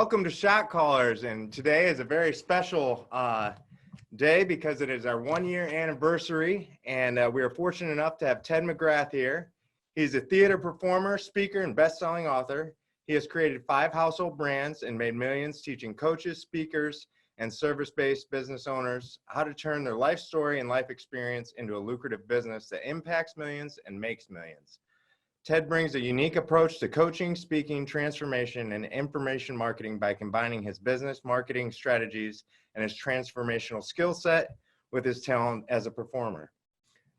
Welcome to Shotcallers, and today is a very special day because it is our 1-year anniversary, and we are fortunate enough to have Ted McGrath here. He's a theater performer, speaker, and best-selling author. He has created 5 household brands and made millions teaching coaches, speakers, and service-based business owners how to turn their life story and life experience into a lucrative business that impacts millions and makes millions. Ted brings a unique approach to coaching, speaking, transformation, and information marketing by combining his business marketing strategies and his transformational skill set with his talent as a performer.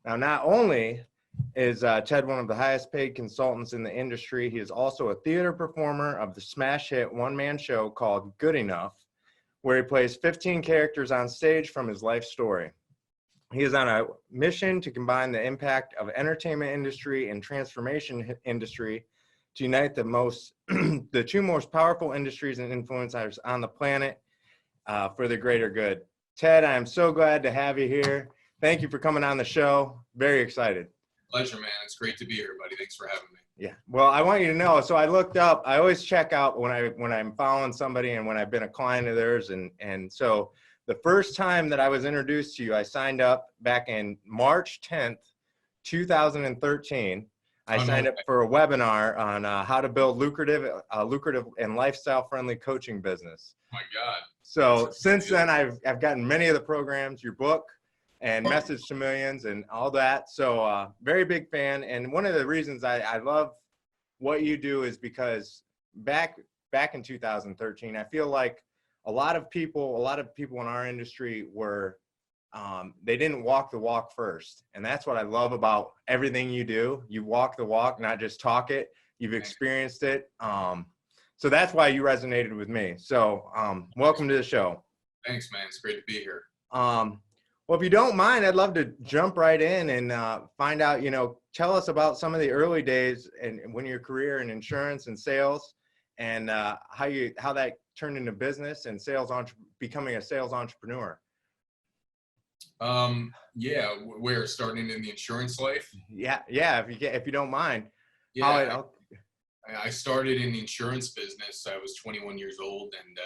Now, not only is Ted one of the highest paid consultants in the industry, he is also a theater performer of the smash hit one-man show called Good Enough, where he plays 15 characters on stage from his life story. He is on a mission to combine the impact of entertainment industry and transformation industry to unite the two most powerful industries and influencers on the planet for the greater good. Ted, I am so glad to have you here. Thank you for coming on the show. Very excited. Pleasure, man. It's great to be here, buddy. Thanks for having me. Yeah. Well, I want you to know, so I looked up, I always check out when I'm following somebody and when I've been a client of theirs. And so the first time that I was introduced to you, I signed up back in March 10th, 2013. I signed up for a webinar on how to build lucrative and lifestyle-friendly coaching business. Oh my God. So since then, I've gotten many of the programs, your book, and Message to Millions and all that. So very big fan. And one of the reasons I love what you do is because back in 2013, I feel like a lot of people in our industry were, they didn't walk the walk first. And that's what I love about everything you do. You walk the walk, not just talk it. You've experienced it. So that's why you resonated with me. So welcome to the show. Thanks, man. It's great to be here. Well, if you don't mind, I'd love to jump right in and find out, tell us about some of the early days and when your career in insurance and sales and how that turned into business and becoming a sales entrepreneur. Yeah, we're starting in the insurance life. Yeah. If you don't mind. Yeah. I started in the insurance business. I was 21 years old, and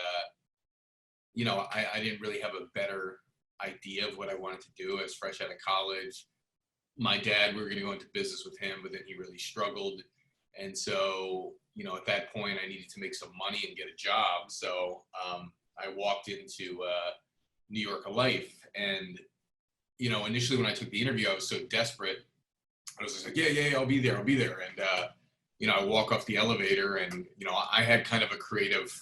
I didn't really have a better idea of what I wanted to do. I was fresh out of college. My dad, we were going to go into business with him, but then he really struggled. And so, at that point I needed to make some money and get a job. So I walked into New York Life, and, initially when I took the interview, I was so desperate. I was just like, yeah, I'll be there. And, I walk off the elevator, and, I had kind of a creative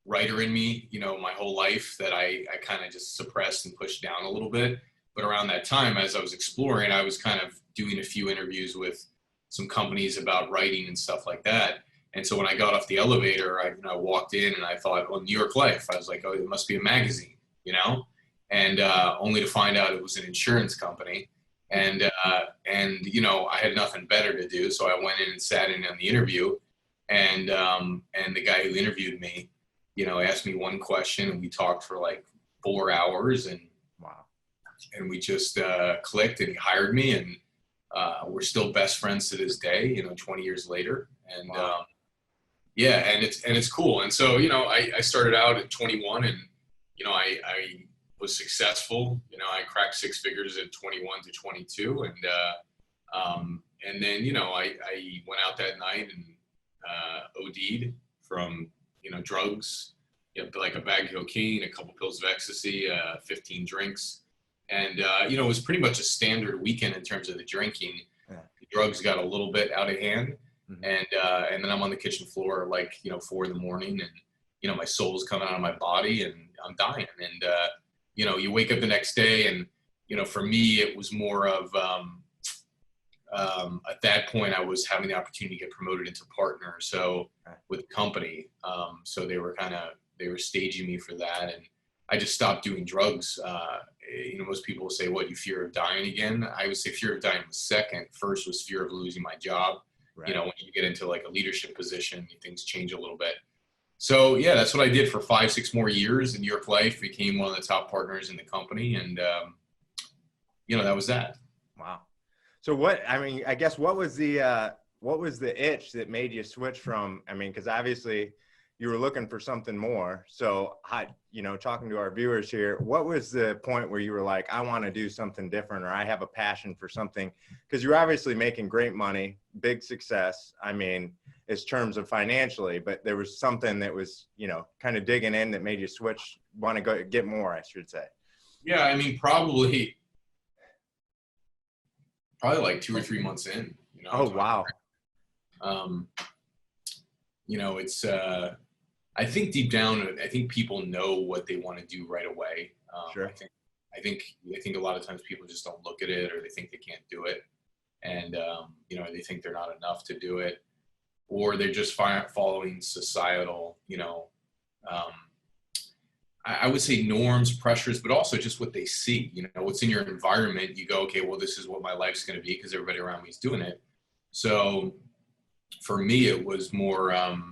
writer in me, my whole life that I kind of just suppressed and pushed down a little bit. But around that time, as I was exploring, I was kind of doing a few interviews with some companies about writing and stuff like that. And so when I got off the elevator, I walked in and I thought, New York Life. I was like, oh, it must be a magazine, and only to find out it was an insurance company. And I had nothing better to do. So I went in and sat in on the interview, and the guy who interviewed me, asked me one question, and we talked for like 4 hours, and wow. And we just clicked, and he hired me, and we're still best friends to this day, 20 years later. And wow. And it's cool. And so, I started out at 21, and, I was successful. I cracked 6 figures at 21 to 22. And then, I went out that night and OD'd from, drugs, like a bag of cocaine, a couple pills of ecstasy, 15 drinks. And, it was pretty much a standard weekend in terms of the drinking. Yeah. The drugs got a little bit out of hand. Mm-hmm. And then I'm on the kitchen floor, like, 4 in the morning, and, my soul's coming out of my body, and I'm dying. And, you wake up the next day, and, for me, it was more of, at that point, I was having the opportunity to get promoted into partner. So with the company, so they were staging me for that. And I just stopped doing drugs. Most people will say, what, you fear of dying again? I would say fear of dying was second. First was fear of losing my job. Right. When you get into like a leadership position, things change a little bit. So yeah, that's what I did for 5-6 more years in New York Life, became one of the top partners in the company. And, that was that. Wow. So I guess what was the itch that made you switch from, because obviously you were looking for something more. So talking to our viewers here, what was the point where you were like, I want to do something different, or I have a passion for something? Because you're obviously making great money, big success. I mean, in terms of financially, but there was something that was, kind of digging in that made you want to go get more, I should say. Yeah, I mean, probably like 2 or 3 months in. Oh, wow. It's I think deep down, I think people know what they want to do right away. Sure. I think a lot of times people just don't look at it, or they think they can't do it, and they think they're not enough to do it, or they're just following societal, I would say norms, pressures, but also just what they see. What's in your environment. You go, okay, well, this is what my life's going to be because everybody around me is doing it. So for me, it was more, I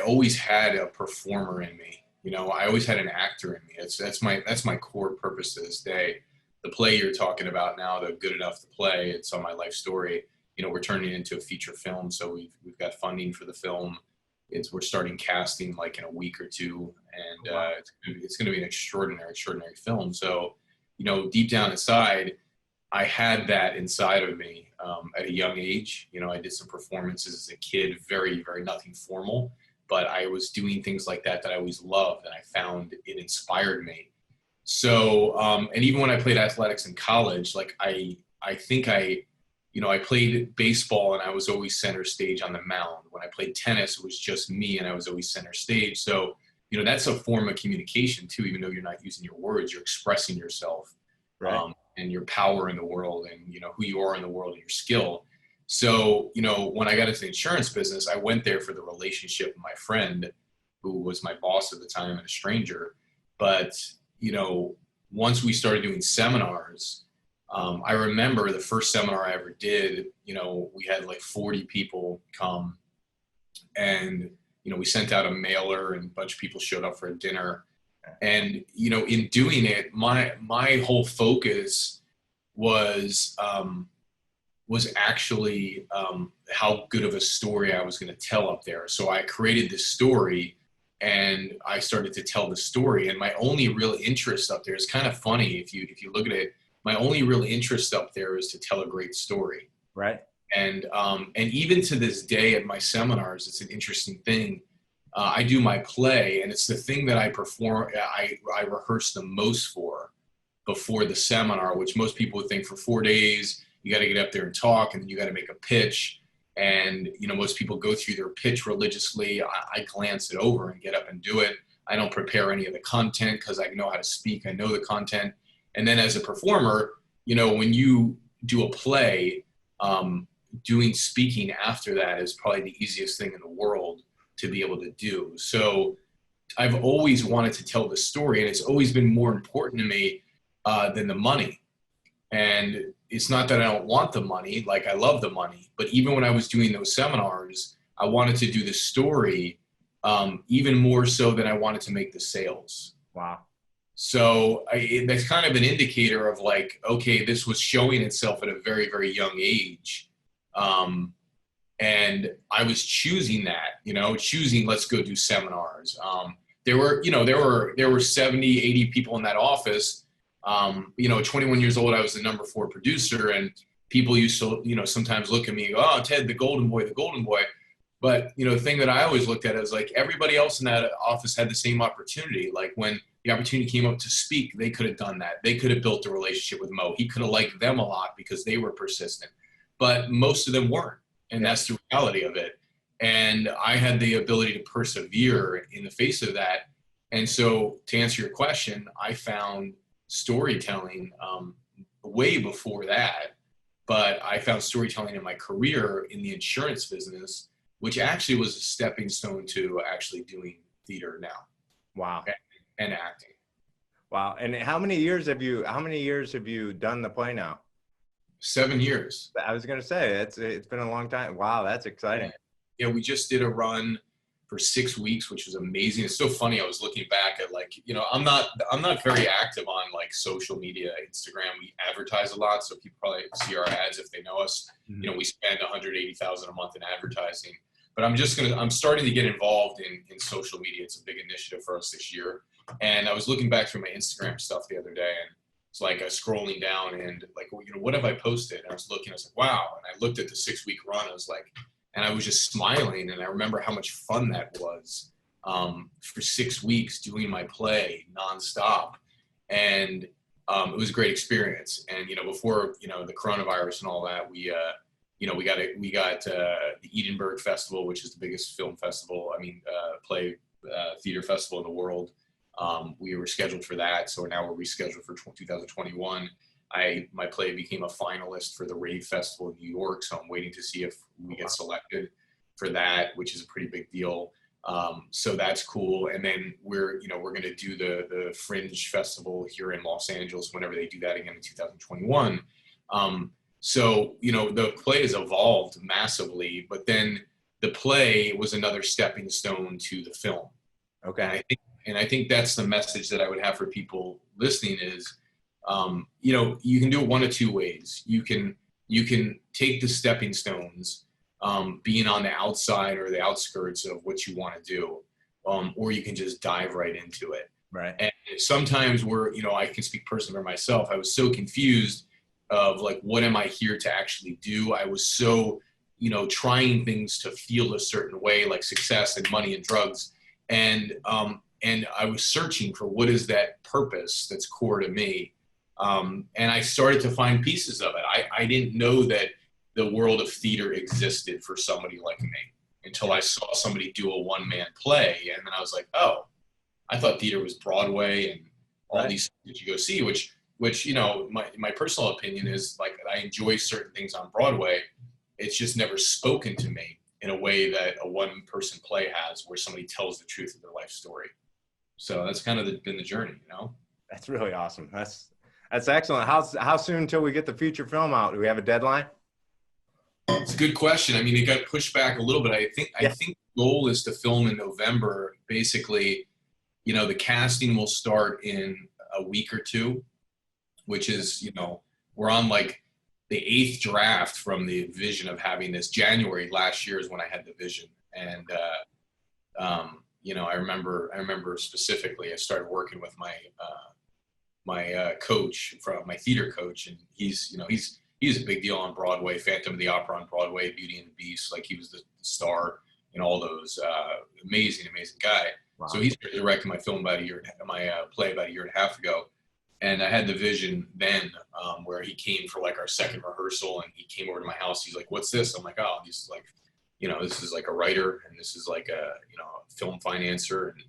always had a performer in me. I always had an actor in me. That's my core purpose to this day. The play you're talking about now, the Good Enough to Play, it's on my life story. We're turning it into a feature film. So we've got funding for the film. We're starting casting like in a week or two, and Wow. it's going to be an extraordinary film. So, deep down inside, I had that inside of me at a young age. I did some performances as a kid, very, very nothing formal, but I was doing things like that I always loved, and I found it inspired me. So, and even when I played athletics in college, like I think I played baseball and I was always center stage on the mound. When I played tennis, it was just me and I was always center stage. So, that's a form of communication too, even though you're not using your words, you're expressing yourself, Right. and your power in the world, and, who you are in the world and your skill. So, when I got into the insurance business, I went there for the relationship with my friend, who was my boss at the time and a stranger. But, once we started doing seminars, I remember the first seminar I ever did, we had like 40 people come, and, we sent out a mailer and a bunch of people showed up for a dinner. And, in doing it, my whole focus was actually how good of a story I was going to tell up there. So I created this story and I started to tell the story. And my only real interest up there is kind of funny. If you look at it, my only real interest up there is to tell a great story. Right. And even to this day at my seminars, it's an interesting thing. I do my play, and it's the thing that I rehearse the most for before the seminar, which most people would think for 4 days, you got to get up there and talk, and then you got to make a pitch. And, most people go through their pitch religiously. I glance it over and get up and do it. I don't prepare any of the content because I know how to speak. I know the content. And then as a performer, when you do a play, doing speaking after that is probably the easiest thing in the world to be able to do. So I've always wanted to tell the story, and it's always been more important to me than the money. And it's not that I don't want the money, like I love the money, but even when I was doing those seminars, I wanted to do the story even more so than I wanted to make the sales. Wow. So that's kind of an indicator of like, okay, this was showing itself at a very, very young age. And I was choosing that, let's go do seminars. There were 70, 80 people in that office. 21 years old, I was the number 4 producer, and people used to, sometimes look at me and go, oh, Ted, the golden boy. But, the thing that I always looked at is like everybody else in that office had the same opportunity. Like when the opportunity came up to speak, they could have done that. They could have built a relationship with Mo. He could have liked them a lot because they were persistent, but most of them weren't. And that's the reality of it. And I had the ability to persevere in the face of that. And so to answer your question, I found storytelling way before that, but I found storytelling in my career in the insurance business, which actually was a stepping stone to actually doing theater now. Wow. And acting. Wow. And how many years have you done the play now? 7 years. I was going to say it's been a long time. Wow. That's exciting. Yeah. We just did a run for 6 weeks, which was amazing. It's so funny. I was looking back at like, I'm not very active on like social media, Instagram. We advertise a lot. So people probably see our ads if they know us. Mm-hmm. We spend $180,000 a month in advertising. But I'm starting to get involved in social media. It's a big initiative for us this year. And I was looking back through my Instagram stuff the other day, and it's like I was scrolling down and like, what have I posted? And I was looking, I was like, wow. And I looked at the 6-week run. I was like, and I was just smiling. And I remember how much fun that was for 6 weeks doing my play nonstop. And it was a great experience. And, before, the coronavirus and all that, we got the Edinburgh Festival, which is the biggest film festival, play theater festival in the world. We were scheduled for that, so now we're rescheduled for 2021. My play became a finalist for the Rave Festival in New York, so I'm waiting to see if we get selected for that, which is a pretty big deal. So that's cool. And then we're going to do the Fringe Festival here in Los Angeles whenever they do that again in 2021. So, the play has evolved massively, but then the play was another stepping stone to the film. Okay. And I think that's the message that I would have for people listening is, you can do it one of two ways. You can take the stepping stones, being on the outside or the outskirts of what you want to do, or you can just dive right into it. Right. And sometimes I can speak personally for myself. I was so confused of like, what am I here to actually do? I was so, trying things to feel a certain way, like success and money and drugs. And I was searching for what is that purpose that's core to me. And I started to find pieces of it. I didn't know that the world of theater existed for somebody like me until I saw somebody do a one-man play. And then I was like, oh, I thought theater was Broadway and all these things that you go see, which my personal opinion is like, I enjoy certain things on Broadway. It's just never spoken to me in a way that a one-person play has, where somebody tells the truth of their life story. So that's kind of been the journey, That's really awesome. That's excellent. How soon until we get the feature film out? Do we have a deadline? It's a good question. I mean, it got pushed back a little bit. I think the goal is to film in November. Basically, the casting will start in a week or two, which is, we're on like the 8th draft from the vision of having this. January last year is when I had the vision. And, I remember specifically, I started working with my coach, from my theater coach, and he's a big deal on Broadway, Phantom of the Opera on Broadway, Beauty and the Beast. Like, he was the star in all those. Amazing guy. Wow. So he started directing my play about a year and a half ago. And I had the vision then, where he came for like our second rehearsal, and he came over to my house. He's like, "What's this?" I'm like, "Oh, this is like, this is like a writer, and this is like a film financer." And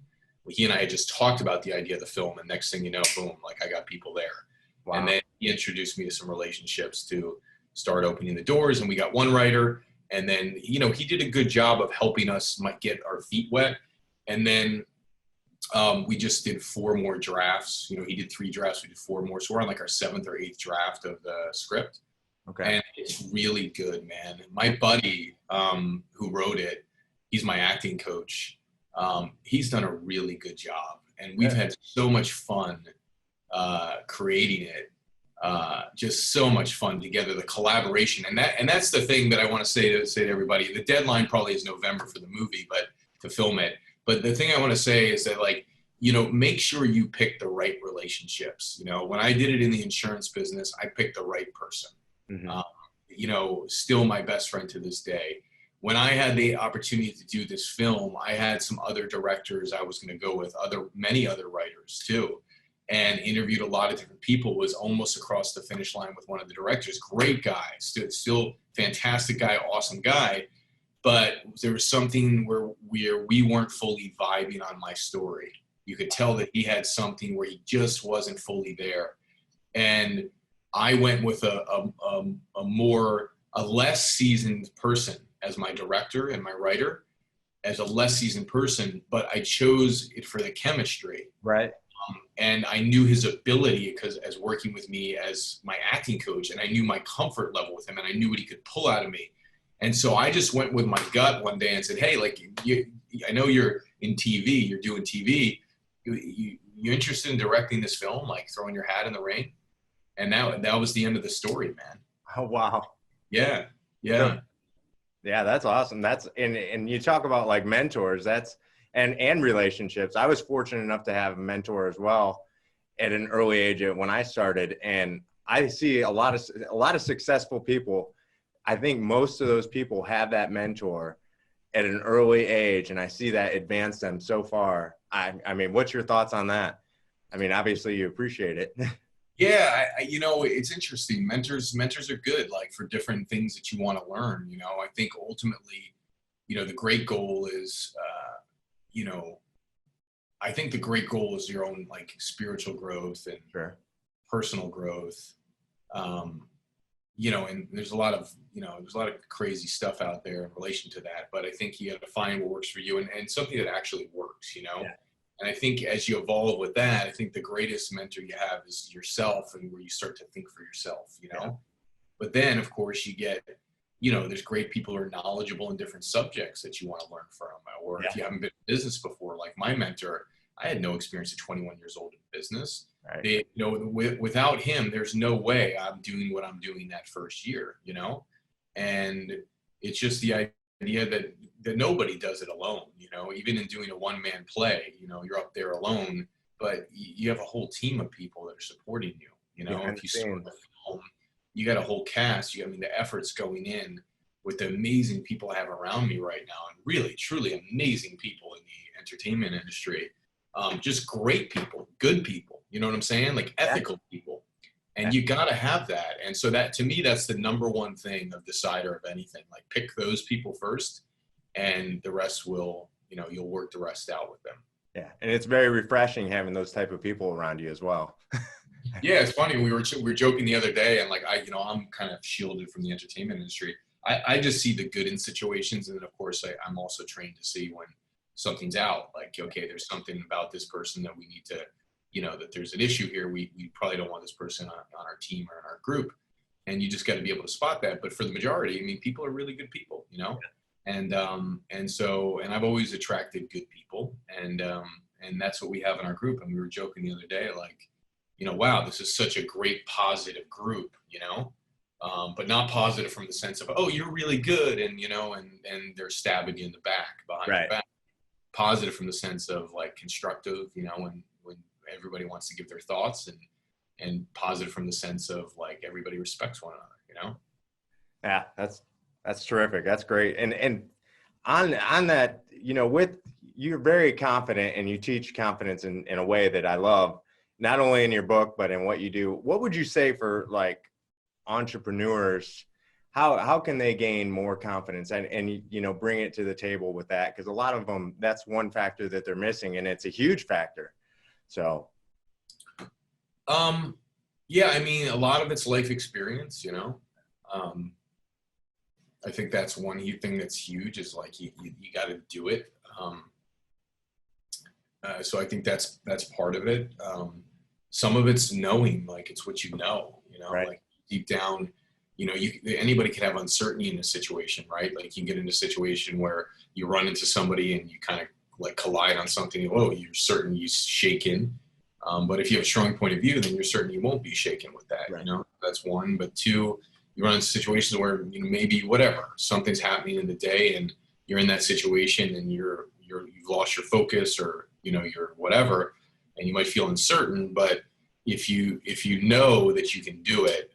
he and I had just talked about the idea of the film, and next thing you know, boom, like I got people there. Wow. And then he introduced me to some relationships to start opening the doors, and we got one writer, and then he did a good job of helping us get our feet wet, and then we just did 4 more drafts. He did 3 drafts, we did 4 more, so we're on like our 7th or 8th draft of the script. Okay. And it's really good, man. My buddy who wrote it, he's my acting coach. He's done a really good job, and we've had so much fun creating it. Just so much fun together, the collaboration, and that's the thing that I want to say to everybody. The deadline probably is November for the movie, but to film it. But the thing I want to say is that, like, make sure you pick the right relationships. When I did it in the insurance business, I picked the right person. Mm-hmm. Still my best friend to this day. When I had the opportunity to do this film, I had some other directors I was going to go with, many other writers too, and interviewed a lot of different people. Was almost across the finish line with one of the directors. Great guy, still fantastic guy, awesome guy. But there was something where we weren't fully vibing on my story. You could tell that he had something where he just wasn't fully there. And I went with a less seasoned person as my director and my writer, as a less seasoned person, but I chose it for the chemistry. Right. And I knew his ability because as working with me as my acting coach, and I knew my comfort level with him, and I knew what he could pull out of me. And so I just went with my gut one day and said, "Hey, like, I know you're in TV, you're doing TV. You interested in directing this film, like throwing your hat in the ring?" And that was the end of the story, man. Oh, wow. Yeah. So Yeah, that's awesome. That's and you talk about like mentors, that's and relationships. I was fortunate enough to have a mentor as well at an early age when I started, and I see a lot of successful people. I think most of those people have that mentor at an early age, and I see that advance them so far. I mean, what's your thoughts on that? I mean, obviously you appreciate it. Yeah, you know, it's interesting. Mentors are good, like for different things that you want to learn. You know, I think ultimately, you know, the great goal is, you know, I think the great goal is your own like spiritual growth and Sure. personal growth. Um, you know, and there's a lot of, you know, there's a lot of crazy stuff out there in relation to that. But I think you got to find what works for you and something that actually works. You know. Yeah. And I think as you evolve with that, I think the greatest mentor you have is yourself and where you start to think for yourself, you know? Yeah. But then, of course, you get, you know, there's great people who are knowledgeable in different subjects that you want to learn from. Or if Yeah. you haven't been in business before, like my mentor, I had no experience at 21 years old in business. Right. They, you know, without him, there's no way I'm doing what I'm doing that first year, you know? And it's just the idea that nobody does it alone, you know, even in doing a one-man play, you know, you're up there alone, but you have a whole team of people that are supporting you, you know. Behind If the you start scenes. a film, you got a whole cast. I mean, the efforts going in with the amazing people I have around me right now, and really, truly amazing people in the entertainment industry. Just great people, good people, you know what I'm saying? Like Yeah. ethical people. Yeah. And you got to have that. And so that, to me, that's the number one thing of decider of anything. Like pick those people first, and the rest will, you know, you'll work the rest out with them. Yeah. And it's very refreshing having those type of people around you as well. Yeah, it's funny. We were joking the other day, and like you know, I'm kind of shielded from the entertainment industry. I just see the good in situations, and then of course I'm also trained to see when something's out. Like, okay, there's something about this person that we need to, you know, that there's an issue here. We probably don't want this person on our team or in our group, and you just got to be able to spot that. But for the majority, I mean, people are really good people, you know, and so I've always attracted good people, and that's what we have in our group. And we were joking the other day, like, you know, wow, this is such a great positive group, you know, but not positive from the sense of, oh, you're really good, and you know, and they're stabbing you in the back behind your Right. back. Positive from the sense of like constructive, you know, when everybody wants to give their thoughts, and positive from the sense of like everybody respects one another, you know. Yeah, that's terrific. That's great. And on that, you know, with you're very confident and you teach confidence in a way that I love, not only in your book, but in what you do. What would you say for like entrepreneurs? How can they gain more confidence and you know, bring it to the table with that? Because a lot of them, that's one factor that they're missing, and it's a huge factor. So Yeah, I mean, a lot of it's life experience, you know. I think that's one thing that's huge is like you got to do it. So I think that's part of it. Some of it's knowing, like it's what you know, right. like deep down, you know, anybody can have uncertainty in a situation, right? Like you get into a situation where you run into somebody and you kind of like collide on something. Oh, you're certain you shaken. But if you have a strong point of view, then you're certain you won't be shaken with that. Right. You know, that's one. But two, you run into situations where, you know, maybe whatever, something's happening in the day and you're in that situation and you've lost your focus, or, you know, you're whatever, and you might feel uncertain. But if you know that you can do it,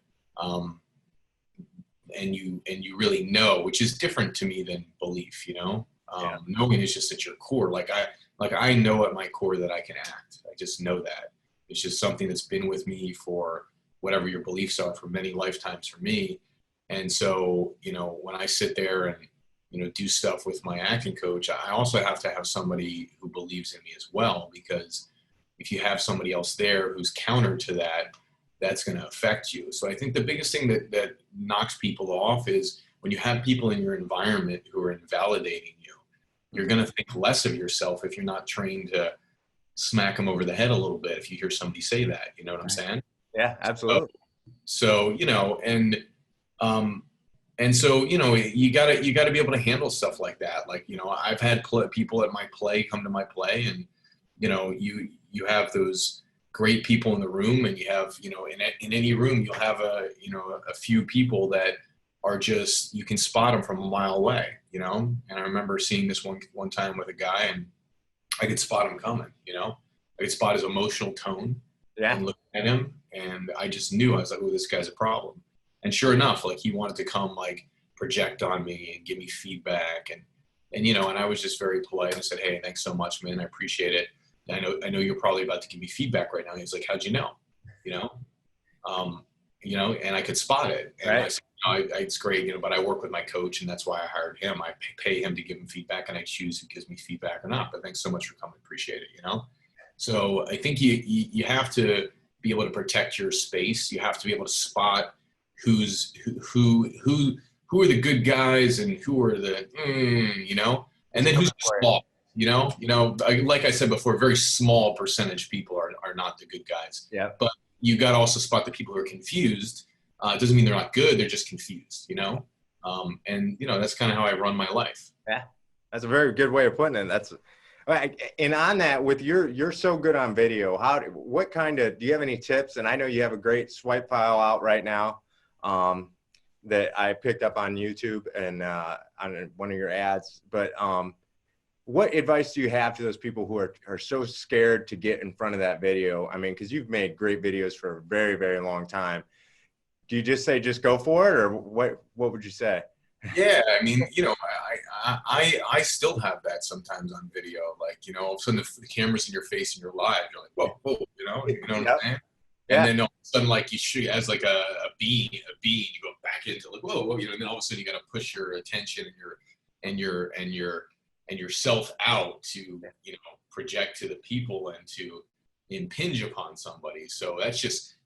and you really know, which is different to me than belief, you know. Yeah. Knowing is just at your core. Like I know at my core that I can act. I just know that. It's just something that's been with me for whatever your beliefs are, for many lifetimes for me. And so, you know, when I sit there and, you know, do stuff with my acting coach, I also have to have somebody who believes in me as well, because if you have somebody else there who's counter to that, that's going to affect you. So I think the biggest thing that knocks people off is when you have people in your environment who are invalidating you, you're going to think less of yourself if you're not trained to smack them over the head a little bit. If you hear somebody say that, you know what I'm saying? Yeah, absolutely. So, you know, and so, you know, you gotta be able to handle stuff like that. Like, you know, I've had people at my play come to my play, and, you know, you have those great people in the room, and you have, you know, in any room, you'll have a few people that are just, you can spot them from a mile away, you know? And I remember seeing this one time with a guy, and I could spot him coming, you know? I could spot his emotional tone and look at him. And I just knew, I was like, oh, this guy's a problem. And sure enough, like, he wanted to come, like, project on me and give me feedback. And, you know, and I was just very polite and said, hey, thanks so much, man. I appreciate it. I know you're probably about to give me feedback right now. And he's like, how'd you know? You know? You know, and I could spot it. And I said, it's great, you know, but I work with my coach, and that's why I hired him. I pay him to give him feedback, and I choose who gives me feedback or not. But thanks so much for coming. Appreciate it, you know? So I think you have to be able to protect your space. You have to be able to spot who are the good guys and who are the, you know, and then who's small, you know, like I said before, a very small percentage people are not the good guys. Yeah. But you got to also spot the people who are confused. It doesn't mean they're not good. They're just confused, you know? And, you know, that's kind of how I run my life. Yeah, that's a very good way of putting it. And on that, with you're so good on video, what kind of, do you have any tips? And I know you have a great swipe file out right now that I picked up on YouTube and on one of your ads. But what advice do you have to those people who are so scared to get in front of that video? I mean, because you've made great videos for a very, very long time. Do you just say, just go for it, or what would you say? Yeah, I mean, you know, I still have that sometimes on video. Like, you know, all of a sudden the camera's in your face and you're live. You're like, whoa, you know what I'm saying? Yeah. And then all of a sudden, like, you shoot as like a bean, you go back into like, whoa, you know, and then all of a sudden you got to push your attention and yourself out to, you know, project to the people and to impinge upon somebody. So that's just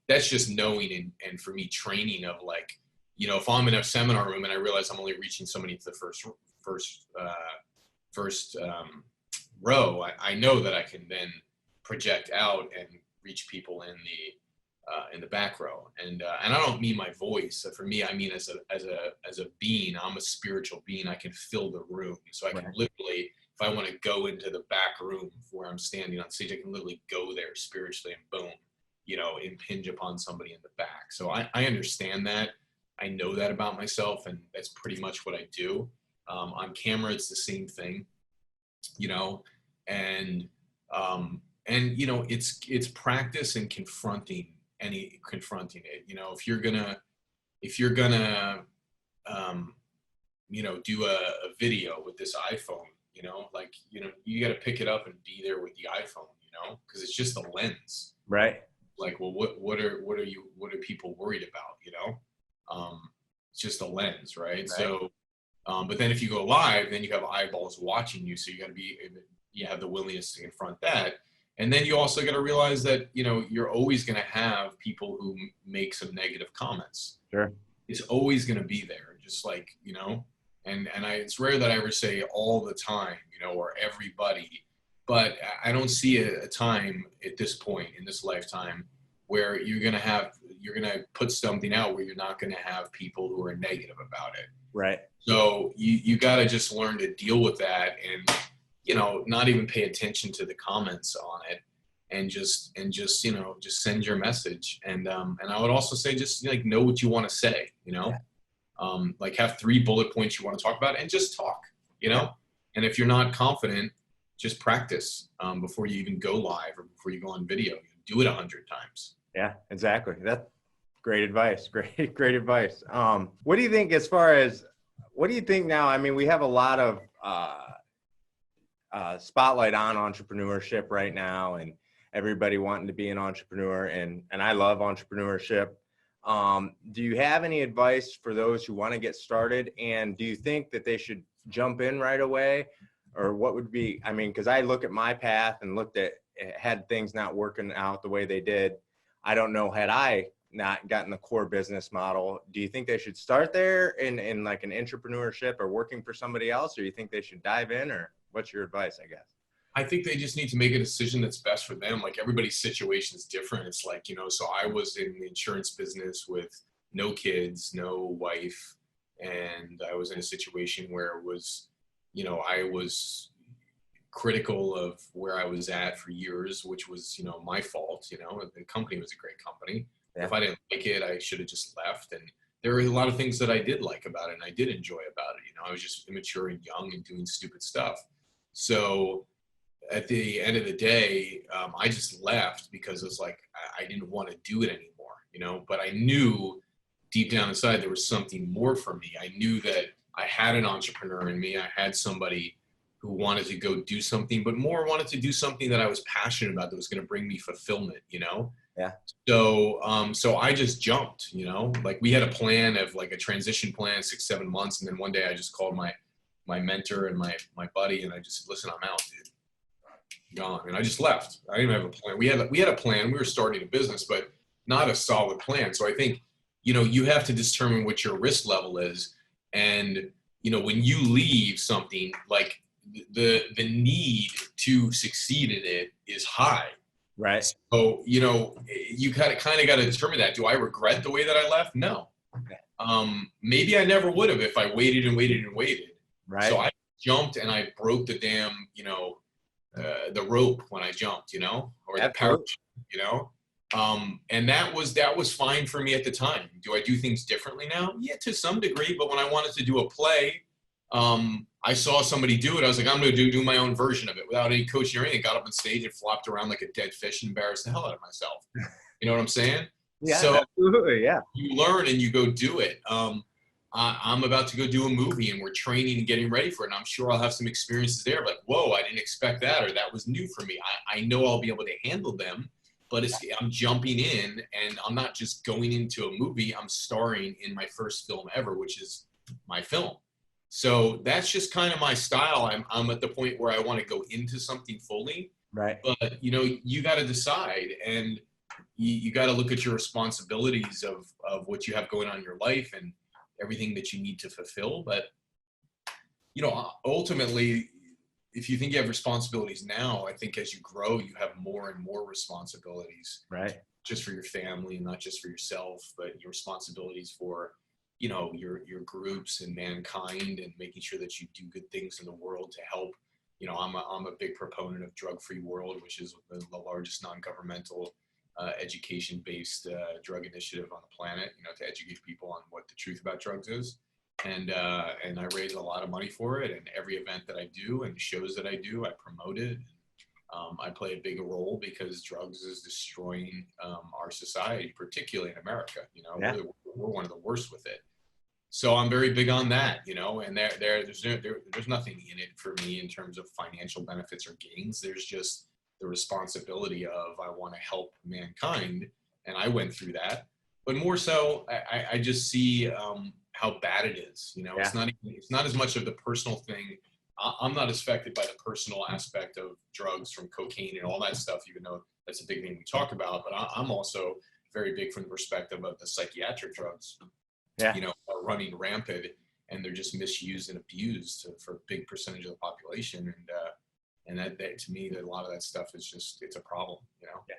knowing and for me, training of, like, you know, if I'm in a seminar room and I realize I'm only reaching somebody to the first row, I know that I can then project out and reach people in the back row. And I don't mean my voice. For me, I mean as a being. I'm a spiritual being. I can fill the room, so I can literally, if I want to go into the back room where I'm standing on stage, I can literally go there spiritually and boom, you know, impinge upon somebody in the back. So I understand that. I know that about myself, and that's pretty much what I do. On camera, it's the same thing, you know, and you know, it's practice and confronting it. You know, if you're gonna you know, do a video with this iPhone, you know, like, you know, you got to pick it up and be there with the iPhone, you know, because it's just the lens, right? Like, well, what are people worried about, you know? It's just a lens, right? So, but then if you go live, then you have eyeballs watching you. So you have the willingness to confront that. And then you also got to realize that, you know, you're always going to have people who make some negative comments. Sure. It's always going to be there, just like, you know, and it's rare that I ever say all the time, you know, or everybody, but I don't see a time at this point in this lifetime where you're going to put something out where you're not going to have people who are negative about it. Right. So you got to just learn to deal with that and, you know, not even pay attention to the comments on it and just, you know, just send your message. And I would also say, just like, know what you want to say, you know, like have 3 bullet points you want to talk about and just talk, you know, and if you're not confident, just practice before you even go live or before you go on video. Do it 100 times. Yeah, exactly. That's great advice. Great advice. What do you think what do you think now? I mean, we have a lot of spotlight on entrepreneurship right now, and everybody wanting to be an entrepreneur, and I love entrepreneurship. Do you have any advice for those who want to get started? And do you think that they should jump in right away? Or what would be, I mean, because I look at my path and had things not working out the way they did. I don't know, had I not gotten the core business model, do you think they should start there in like an entrepreneurship or working for somebody else? Or do you think they should dive in, or what's your advice, I guess? I think they just need to make a decision that's best for them. Like, everybody's situation is different. It's like, you know, so I was in the insurance business with no kids, no wife. And I was in a situation where it was, you know, I was critical of where I was at for years, which was, you know, my fault. You know, the company was a great company. Yeah. If I didn't like it, I should have just left. And there were a lot of things that I did like about it and I did enjoy about it. You know, I was just immature and young and doing stupid stuff. So at the end of the day, I just left because it was like, I didn't want to do it anymore, you know, but I knew deep down inside there was something more for me. I knew that I had an entrepreneur in me. I had somebody who wanted to go do something, but more wanted to do something that I was passionate about that was going to bring me fulfillment, you know? Yeah. So, so I just jumped, you know, like we had a plan of like a transition plan, 6-7 months. And then one day I just called my mentor and my buddy, and I just said, listen, I'm out, dude. Gone. And I just left. I didn't have a plan. We had a plan. We were starting a business, but not a solid plan. So I think, you know, you have to determine what your risk level is. And, you know, when you leave something, like the need to succeed in it is high. Right. So, you know, you kind of got to determine that. Do I regret the way that I left? No. Maybe I never would have if I waited and waited and waited. Right. So I jumped and I broke the damn, you know, the rope when I jumped, you know, or the parachute, you know. And that was fine for me at the time. Do I do things differently now? Yeah, to some degree. But when I wanted to do a play, I saw somebody do it. I was like, I'm going to do my own version of it without any coaching or anything. Got up on stage and flopped around like a dead fish and embarrassed the hell out of myself. You know what I'm saying? Yeah, so absolutely. Yeah. You learn and you go do it. I'm about to go do a movie and we're training and getting ready for it. And I'm sure I'll have some experiences there. Like, whoa, I didn't expect that, or that was new for me. I know I'll be able to handle them, but I'm jumping in, and I'm not just going into a movie. I'm starring in my first film ever, which is my film. So that's just kind of my style. I'm at the point where I want to go into something fully. Right. But, you know, you got to decide, and you got to look at your responsibilities of what you have going on in your life and everything that you need to fulfill. But, you know, ultimately, if you think you have responsibilities now, I think as you grow, you have more and more responsibilities. Right. Just for your family, and not just for yourself, but your responsibilities for, you know, your groups and mankind, and making sure that you do good things in the world to help. You know, I'm a big proponent of Drug-Free World, which is the largest non-governmental education-based drug initiative on the planet, you know, to educate people on what the truth about drugs is. And I raise a lot of money for it, and every event that I do and shows that I do, I promote it. I play a big role because drugs is destroying our society, particularly in America. You know, yeah. we're one of the worst with it. So I'm very big on that, you know, and there's nothing in it for me in terms of financial benefits or gains. There's just the responsibility of, I want to help mankind, and I went through that. But more so, I just see how bad it is. You know, yeah. it's not as much of the personal thing. I'm not affected by the personal aspect of drugs, from cocaine and all that stuff, even though that's a big thing we talk about. But I'm also very big from the perspective of the psychiatric drugs. Yeah. You know, are running rampant, and they're just misused and abused for a big percentage of the population. And that to me, that a lot of that stuff is just, it's a problem, you know? Yeah.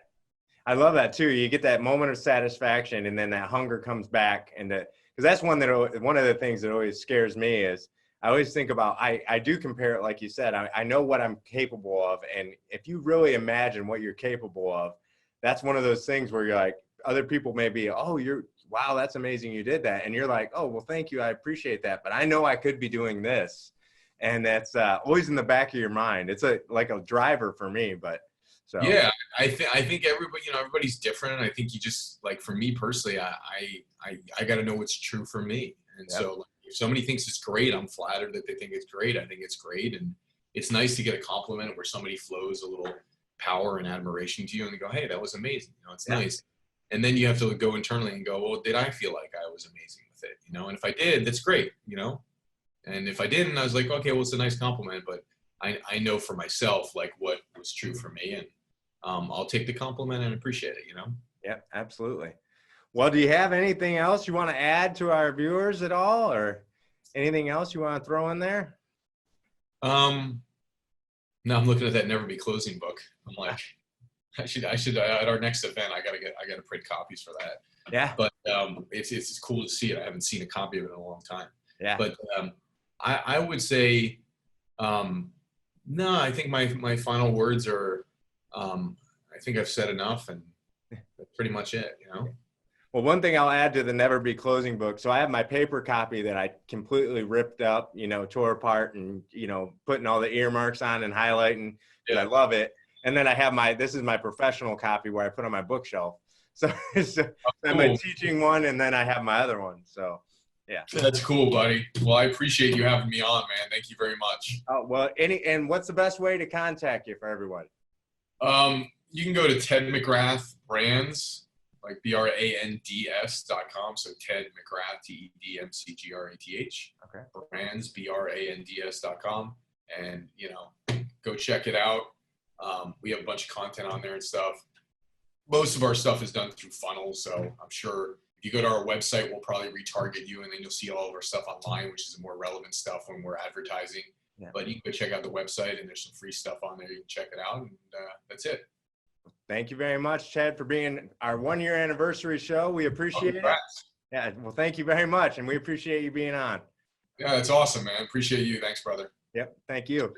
I love that too. You get that moment of satisfaction, and then that hunger comes back. And because that's one of the things that always scares me is, I always think about, I do compare it, like you said, I know what I'm capable of. And if you really imagine what you're capable of, that's one of those things where you're like, other people may be, oh, wow, that's amazing you did that. And you're like, oh, well, thank you. I appreciate that. But I know I could be doing this. And that's always in the back of your mind. It's like a driver for me, but so. Yeah, I think everybody, you know, everybody's different. And I think you just, like, for me personally, I got to know what's true for me. And Yep. so, like, if somebody thinks it's great, I'm flattered that they think it's great. I think it's great. And it's nice to get a compliment where somebody flows a little power and admiration to you, and they go, hey, that was amazing. You know, it's nice. And then you have to go internally and go, well, did I feel like I was amazing with it? You know, and if I did, that's great, you know? And if I didn't, I was like, okay, well, it's a nice compliment, but I know for myself, like, what was true for me, and I'll take the compliment and appreciate it, you know? Yeah, absolutely. Well, do you have anything else you want to add to our viewers at all, or anything else you want to throw in there? No, I'm looking at that Never Be Closing book. I'm like, I should at our next event, I gotta print copies for that. Yeah. But it's cool to see it. I haven't seen a copy of it in a long time. Yeah. But I would say, no, I think my final words are, I think I've said enough, and that's pretty much it, you know? Well, one thing I'll add to the Never Be Closing book. So I have my paper copy that I completely ripped up, tore apart and, putting all the earmarks on and highlighting because I love it. And then I have this is my professional copy where I put on my bookshelf. So it's I'm a teaching one and then I have my other one. So, yeah. That's cool, buddy. Well, I appreciate you having me on, man. Thank you very much. Oh, well, and what's the best way to contact you for everyone? You can go to Ted McGrath Brands, like brands.com. So Ted McGrath, TEDMCGRATH. Okay. Brands, brands.com. And, go check it out. We have a bunch of content on there and stuff. Most of our stuff is done through funnels. So I'm sure if you go to our website, we'll probably retarget you and then you'll see all of our stuff online, which is the more relevant stuff when we're advertising. Yeah. But you can go check out the website and there's some free stuff on there. You can check it out and that's it. Thank you very much, Ted, for being our 1-year anniversary show. We appreciate it. Yeah, well, thank you very much. And we appreciate you being on. Yeah, that's awesome, man. Appreciate you. Thanks, brother. Yep. Thank you.